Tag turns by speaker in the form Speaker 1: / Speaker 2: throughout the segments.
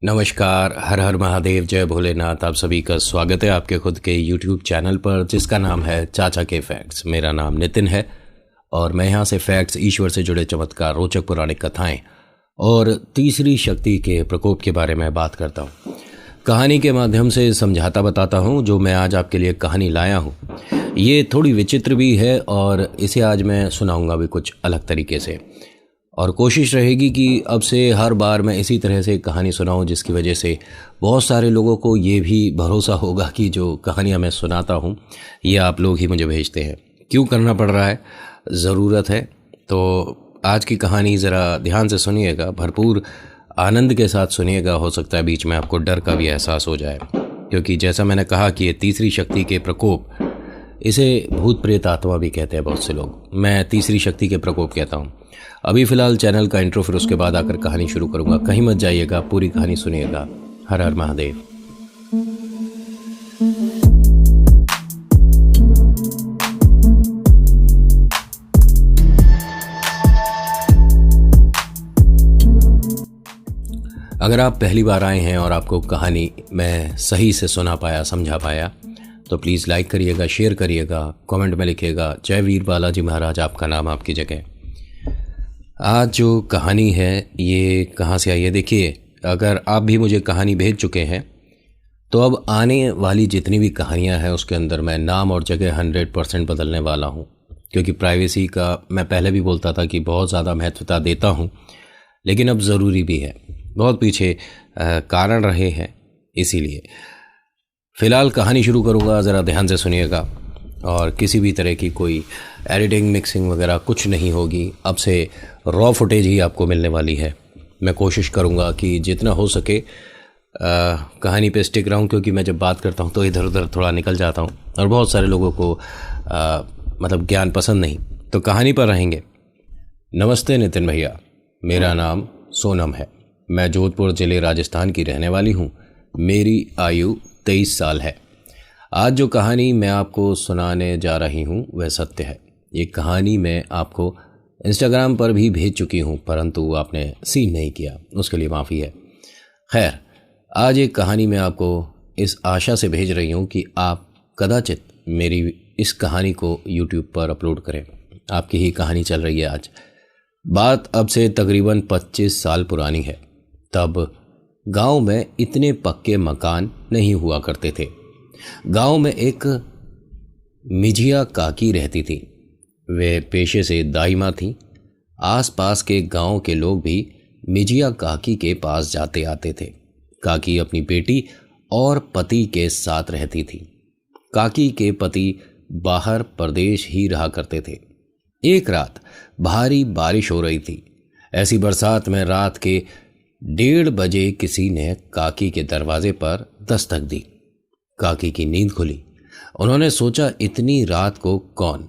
Speaker 1: नमस्कार, हर हर महादेव, जय भोलेनाथ। आप सभी का स्वागत है आपके खुद के YouTube चैनल पर जिसका नाम है चाचा के फैक्ट्स। मेरा नाम नितिन है और मैं यहाँ से फैक्ट्स, ईश्वर से जुड़े चमत्कार, रोचक पौराणिक कथाएं और तीसरी शक्ति के प्रकोप के बारे में बात करता हूँ। कहानी के माध्यम से समझाता बताता हूँ। जो मैं आज आपके लिए कहानी लाया हूँ ये थोड़ी विचित्र भी है और इसे आज मैं सुनाऊँगा भी कुछ अलग तरीके से, और कोशिश रहेगी कि अब से हर बार मैं इसी तरह से कहानी सुनाऊं जिसकी वजह से बहुत सारे लोगों को ये भी भरोसा होगा कि जो कहानियां मैं सुनाता हूं ये आप लोग ही मुझे भेजते हैं। क्यों करना पड़ रहा है, ज़रूरत है। तो आज की कहानी ज़रा ध्यान से सुनिएगा, भरपूर आनंद के साथ सुनिएगा। हो सकता है बीच में आपको डर का भी एहसास हो जाए, क्योंकि जैसा मैंने कहा कि ये तीसरी शक्ति के प्रकोप, इसे भूत प्रेत आत्मा भी कहते हैं बहुत से लोग। मैं तीसरी शक्ति के प्रकोप कहता हूँ। अभी फ़िलहाल चैनल का इंट्रो, फिर उसके बाद आकर कहानी शुरू करूँगा। कहीं मत जाइएगा, पूरी कहानी सुनिएगा। हर हर महादेव। अगर आप पहली बार आए हैं और आपको कहानी मैं सही से सुना पाया, समझा पाया, तो प्लीज़ लाइक करिएगा, शेयर करिएगा, कमेंट में लिखिएगा जय वीर बालाजी महाराज, आपका नाम आपकी जगह। आज जो कहानी है ये कहाँ से आई है, देखिए, अगर आप भी मुझे कहानी भेज चुके हैं तो अब आने वाली जितनी भी कहानियाँ हैं उसके अंदर मैं नाम और जगह 100% बदलने वाला हूँ, क्योंकि प्राइवेसी का मैं पहले भी बोलता था कि बहुत ज़्यादा महत्वता देता हूँ, लेकिन अब ज़रूरी भी है। बहुत पीछे कारण रहे हैं, इसीलिए फ़िलहाल कहानी शुरू करूँगा। ज़रा ध्यान से सुनिएगा और किसी भी तरह की कोई एडिटिंग, मिक्सिंग वगैरह कुछ नहीं होगी। अब से रॉ फुटेज ही आपको मिलने वाली है। मैं कोशिश करूँगा कि जितना हो सके कहानी पे स्टिक रहूँ, क्योंकि मैं जब बात करता हूँ तो इधर उधर थोड़ा निकल जाता हूँ और बहुत सारे लोगों को मतलब ज्ञान पसंद नहीं, तो कहानी पर रहेंगे। नमस्ते नितिन भैया, मेरा नाम सोनम है। मैं जोधपुर ज़िले राजस्थान की रहने वाली हूँ। मेरी आयु 23 साल है। आज जो कहानी मैं आपको सुनाने जा रही हूँ वह सत्य है। ये कहानी मैं आपको इंस्टाग्राम पर भी भेज चुकी हूँ, परंतु आपने सीन नहीं किया, उसके लिए माफ़ी है। खैर, आज एक कहानी मैं आपको इस आशा से भेज रही हूँ कि आप कदाचित मेरी इस कहानी को यूट्यूब पर अपलोड करें। आपकी ही कहानी चल रही है आज। बात अब से तकरीबन 25 साल पुरानी है। तब गांव में इतने पक्के मकान नहीं हुआ करते थे। गांव में एक मिजिया काकी रहती थी। वे पेशे से दाइमा थीं। आसपास के गांव के लोग भी मिजिया काकी के पास जाते आते थे। काकी अपनी बेटी और पति के साथ रहती थी। काकी के पति बाहर प्रदेश ही रहा करते थे। एक रात भारी बारिश हो रही थी। ऐसी बरसात में रात के 1:30 बजे किसी ने काकी के दरवाजे पर दस्तक दी। काकी की नींद खुली। उन्होंने सोचा, इतनी रात को कौन।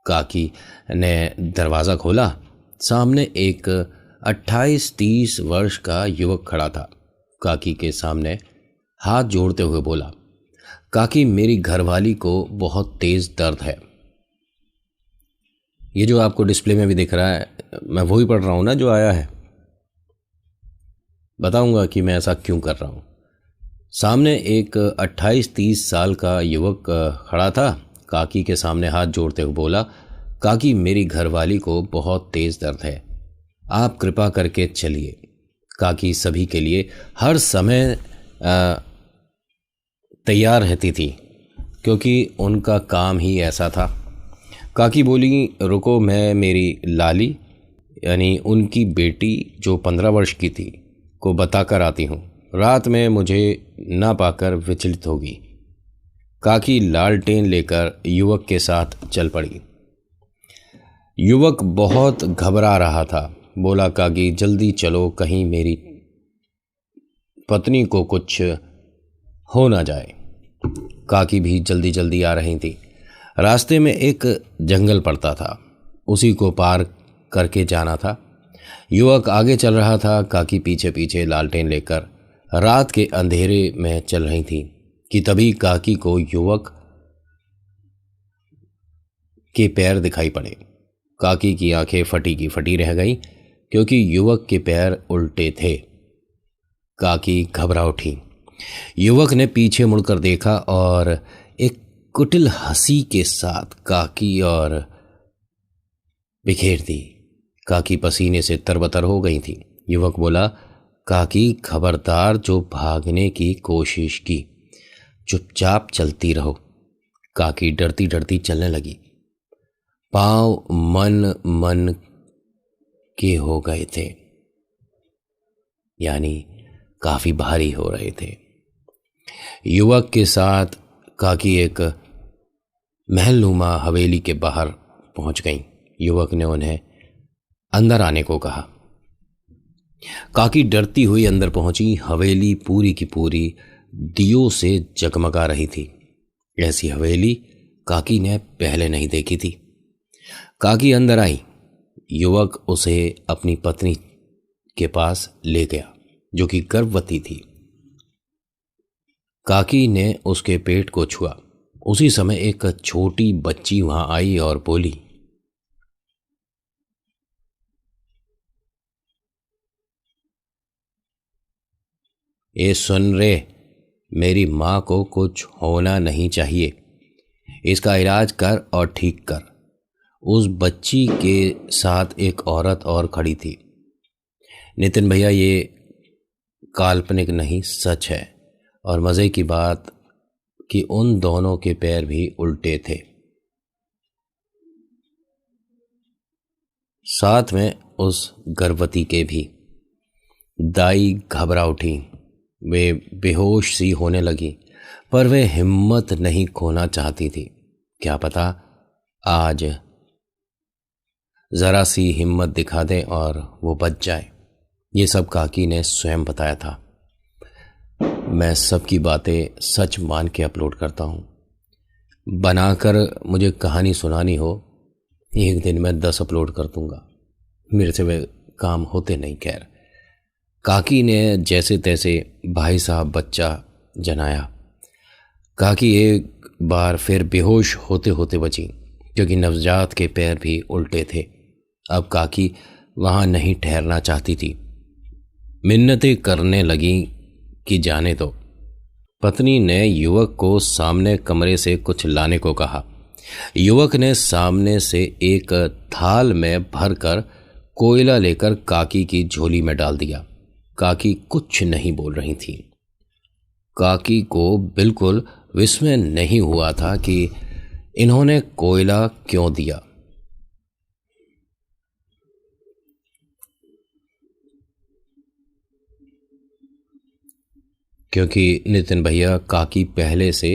Speaker 1: काकी ने दरवाज़ा खोला। सामने एक 28-30 वर्ष का युवक खड़ा था। काकी के सामने हाथ जोड़ते हुए बोला, काकी, मेरी घरवाली को बहुत तेज़ दर्द है। ये जो आपको डिस्प्ले में भी दिख रहा है, मैं वही पढ़ रहा हूँ ना जो आया है। बताऊंगा कि मैं ऐसा क्यों कर रहा हूँ। सामने एक 28-30 साल का युवक खड़ा था। काकी के सामने हाथ जोड़ते हुए बोला, काकी, मेरी घरवाली को बहुत तेज़ दर्द है, आप कृपा करके चलिए। काकी सभी के लिए हर समय तैयार रहती थी, क्योंकि उनका काम ही ऐसा था। काकी बोली, रुको, मैं मेरी लाली यानी उनकी बेटी जो 15 वर्ष की थी को बताकर आती हूँ। रात में मुझे ना पाकर विचलित होगी। काकी लालटेन लेकर युवक के साथ चल पड़ी। युवक बहुत घबरा रहा था। बोला, काकी जल्दी चलो, कहीं मेरी पत्नी को कुछ हो ना जाए। काकी भी जल्दी जल्दी आ रही थी। रास्ते में एक जंगल पड़ता था, उसी को पार करके जाना था। युवक आगे चल रहा था, काकी पीछे पीछे लालटेन लेकर रात के अंधेरे में चल रही थी कि तभी काकी को युवक के पैर दिखाई पड़े। काकी की आंखें फटी की फटी रह गई, क्योंकि युवक के पैर उल्टे थे। काकी घबरा उठी। युवक ने पीछे मुड़कर देखा और एक कुटिल हंसी के साथ काकी और बिखेर दी। काकी पसीने से तरबतर हो गई थी। युवक बोला, काकी खबरदार, जो भागने की कोशिश की, चुपचाप चलती रहो। काकी डरती डरती चलने लगी। पांव मन मन के हो गए थे, यानी काफी भारी हो रहे थे। युवक के साथ काकी एक महलनुमा हवेली के बाहर पहुंच गईं। युवक ने उन्हें अंदर आने को कहा। काकी डरती हुई अंदर पहुंची। हवेली पूरी की पूरी दियों से जगमगा रही थी। ऐसी हवेली काकी ने पहले नहीं देखी थी। काकी अंदर आई। युवक उसे अपनी पत्नी के पास ले गया, जो कि गर्भवती थी। काकी ने उसके पेट को छुआ। उसी समय एक छोटी बच्ची वहां आई और बोली, ये सुन रे, मेरी मां को कुछ होना नहीं चाहिए, इसका इलाज कर और ठीक कर। उस बच्ची के साथ एक औरत और खड़ी थी। नितिन भैया, ये काल्पनिक नहीं, सच है। और मजे की बात कि उन दोनों के पैर भी उल्टे थे, साथ में उस गर्भवती के भी। दाई घबरा उठी। वे बेहोश सी होने लगी, पर वे हिम्मत नहीं खोना चाहती थी। क्या पता आज जरा सी हिम्मत दिखा दे और वो बच जाए। ये सब काकी ने स्वयं बताया था। मैं सबकी बातें सच मान के अपलोड करता हूँ। बनाकर मुझे कहानी सुनानी हो, एक दिन मैं 10 अपलोड कर दूंगा। मेरे से वे काम होते नहीं। खैर, काकी ने जैसे तैसे भाई साहब बच्चा जनाया। काकी एक बार फिर बेहोश होते होते बची, क्योंकि नवजात के पैर भी उल्टे थे। अब काकी वहां नहीं ठहरना चाहती थी। मिन्नतें करने लगी कि जाने दो। पत्नी ने युवक को सामने कमरे से कुछ लाने को कहा। युवक ने सामने से एक थाल में भरकर कोयला लेकर काकी की झोली में डाल दिया। काकी कुछ नहीं बोल रही थी। काकी को बिल्कुल विस्मय नहीं हुआ था कि इन्होंने कोयला क्यों दिया। क्योंकि नितिन भैया, काकी पहले से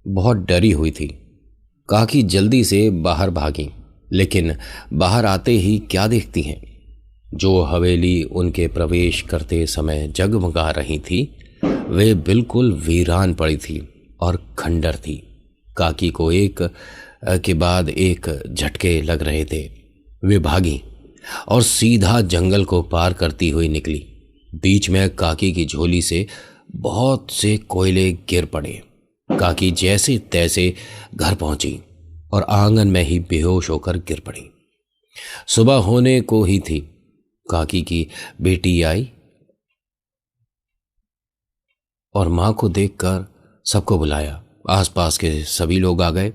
Speaker 1: बहुत डरी हुई थी। काकी जल्दी से बाहर भागी, लेकिन बाहर आते ही क्या देखती हैं? जो हवेली उनके प्रवेश करते समय जगमगा रही थी, वे बिल्कुल वीरान पड़ी थी और खंडर थी। काकी को एक के बाद एक झटके लग रहे थे। वे भागी और सीधा जंगल को पार करती हुई निकली। बीच में काकी की झोली से बहुत से कोयले गिर पड़े। काकी जैसे तैसे घर पहुंची और आंगन में ही बेहोश होकर गिर पड़ी। सुबह होने को ही थी। काकी की बेटी आई और मां को देखकर सबको बुलाया। आसपास के सभी लोग आ गए।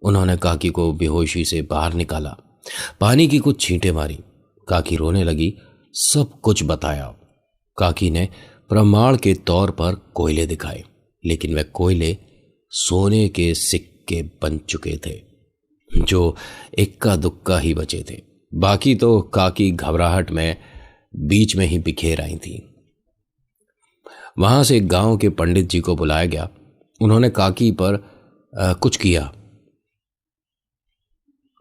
Speaker 1: उन्होंने काकी को बेहोशी से बाहर निकाला, पानी की कुछ छींटे मारी। काकी रोने लगी, सब कुछ बताया। काकी ने प्रमाण के तौर पर कोयले दिखाए, लेकिन वे कोयले सोने के सिक्के बन चुके थे, जो इक्का दुक्का ही बचे थे। बाकी तो काकी घबराहट में बीच में ही बिखेर आई थी। वहां से गांव के पंडित जी को बुलाया गया। उन्होंने काकी पर कुछ किया,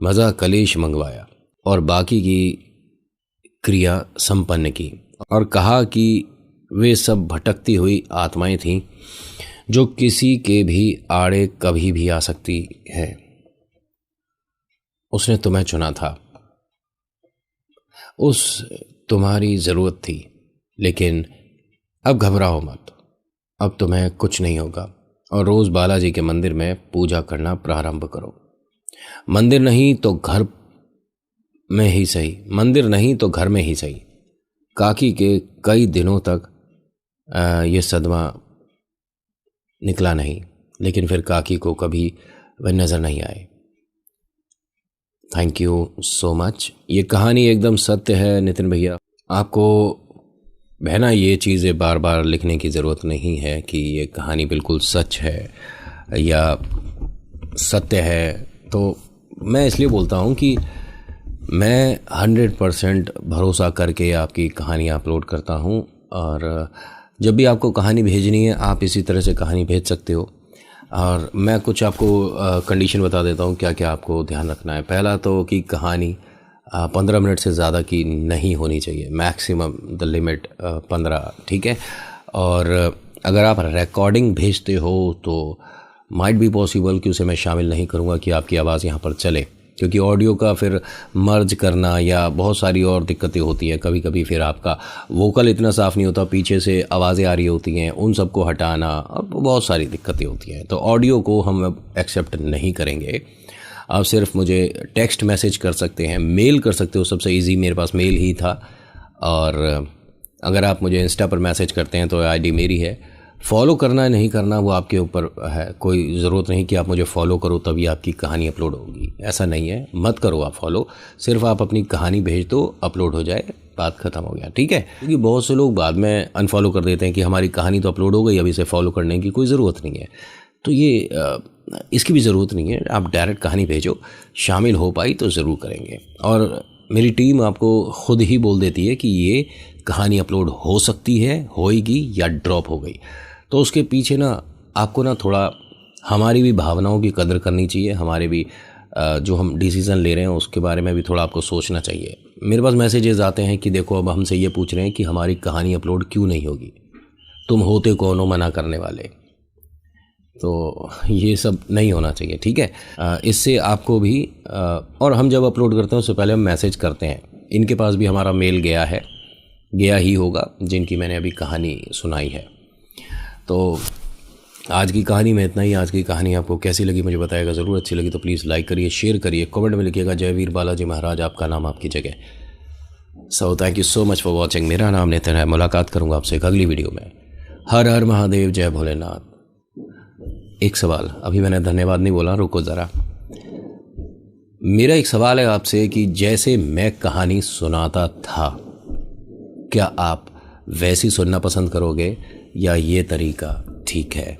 Speaker 1: मजा कलेश मंगवाया और बाकी की क्रिया संपन्न की और कहा कि वे सब भटकती हुई आत्माएं थीं, जो किसी के भी आड़े कभी भी आ सकती है। उसने तुम्हें चुना था, उस तुम्हारी जरूरत थी, लेकिन अब घबराओ मत। अब तुम्हें कुछ नहीं होगा और रोज बालाजी के मंदिर में पूजा करना प्रारंभ करो। मंदिर नहीं तो घर में ही सही, मंदिर नहीं तो घर में ही सही। काकी के कई दिनों तक ये सदमा निकला नहीं, लेकिन फिर काकी को कभी वह नज़र नहीं आए। Thank you so much. ये कहानी एकदम सत्य है नितिन भैया। आपको बहना ये चीज़ें बार बार लिखने की ज़रूरत नहीं है कि ये कहानी बिल्कुल सच है या सत्य है। तो मैं इसलिए बोलता हूँ कि मैं 100% भरोसा करके आपकी कहानी अपलोड करता हूँ, और जब भी आपको कहानी भेजनी है आप इसी तरह से कहानी भेज सकते हो। और मैं कुछ आपको कंडीशन बता देता हूँ क्या क्या आपको ध्यान रखना है। पहला तो कि कहानी 15 मिनट से ज़्यादा की नहीं होनी चाहिए, मैक्सिमम द लिमिट 15, ठीक है। और अगर आप रिकॉर्डिंग भेजते हो तो माइट बी पॉसिबल कि उसे मैं शामिल नहीं करूँगा कि आपकी आवाज़ यहाँ पर चले, क्योंकि ऑडियो का फिर मर्ज करना या बहुत सारी और दिक्कतें होती हैं। कभी कभी फिर आपका वोकल इतना साफ़ नहीं होता, पीछे से आवाज़ें आ रही होती हैं, उन सबको हटाना, अब बहुत सारी दिक्कतें होती हैं। तो ऑडियो को हम एक्सेप्ट नहीं करेंगे। आप सिर्फ मुझे टेक्स्ट मैसेज कर सकते हैं, मेल कर सकते हो, सबसे इजी मेरे पास मेल ही था। और अगर आप मुझे इंस्टा पर मैसेज करते हैं तो आईडी मेरी है। फॉलो करना नहीं करना वो आपके ऊपर है, कोई ज़रूरत नहीं कि आप मुझे फॉलो करो तभी आपकी कहानी अपलोड होगी, ऐसा नहीं है। मत करो आप फॉलो, सिर्फ आप अपनी कहानी भेज दो, अपलोड हो जाए, बात ख़त्म हो गया, ठीक है। क्योंकि बहुत से लोग बाद में अनफॉलो कर देते हैं कि हमारी कहानी तो अपलोड हो गई, अब इसे फॉलो करने की कोई ज़रूरत नहीं है। तो ये इसकी भी ज़रूरत नहीं है। आप डायरेक्ट कहानी भेजो, शामिल हो पाई तो ज़रूर करेंगे। और मेरी टीम आपको ख़ुद ही बोल देती है कि ये कहानी अपलोड हो सकती है, होएगी या ड्रॉप हो गई। तो उसके पीछे ना आपको ना थोड़ा हमारी भी भावनाओं की कदर करनी चाहिए, हमारे भी जो हम डिसीज़न ले रहे हैं उसके बारे में भी थोड़ा आपको सोचना चाहिए। मेरे पास मैसेजेस आते हैं कि देखो अब हमसे ये पूछ रहे हैं कि हमारी कहानी अपलोड क्यों नहीं होगी, तुम होते कौन हो मना करने वाले। तो ये सब नहीं होना चाहिए, ठीक है। इससे आपको भी और हम जब अपलोड करते हैं उससे पहले हम मैसेज करते हैं। इनके पास भी हमारा मेल गया है, गया ही होगा जिनकी मैंने अभी कहानी सुनाई है। तो आज की कहानी में इतना ही। आज की कहानी आपको कैसी लगी मुझे बताइएगा ज़रूर। अच्छी लगी तो प्लीज़ लाइक करिए, शेयर करिए, कमेंट में लिखिएगा जय वीर बालाजी महाराज आपका नाम आपकी जगह। So thank you so much for watching. मेरा नाम नितिन है। मुलाकात करूँगा आपसे एक अगली वीडियो में। हर हर महादेव, जय भोलेनाथ। एक सवाल, अभी मैंने धन्यवाद नहीं बोला, रुको ज़रा। मेरा एक सवाल है आपसे कि जैसे मैं कहानी सुनाता था, क्या आप वैसी सुनना पसंद करोगे या ये तरीका ठीक है?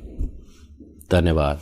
Speaker 1: धन्यवाद।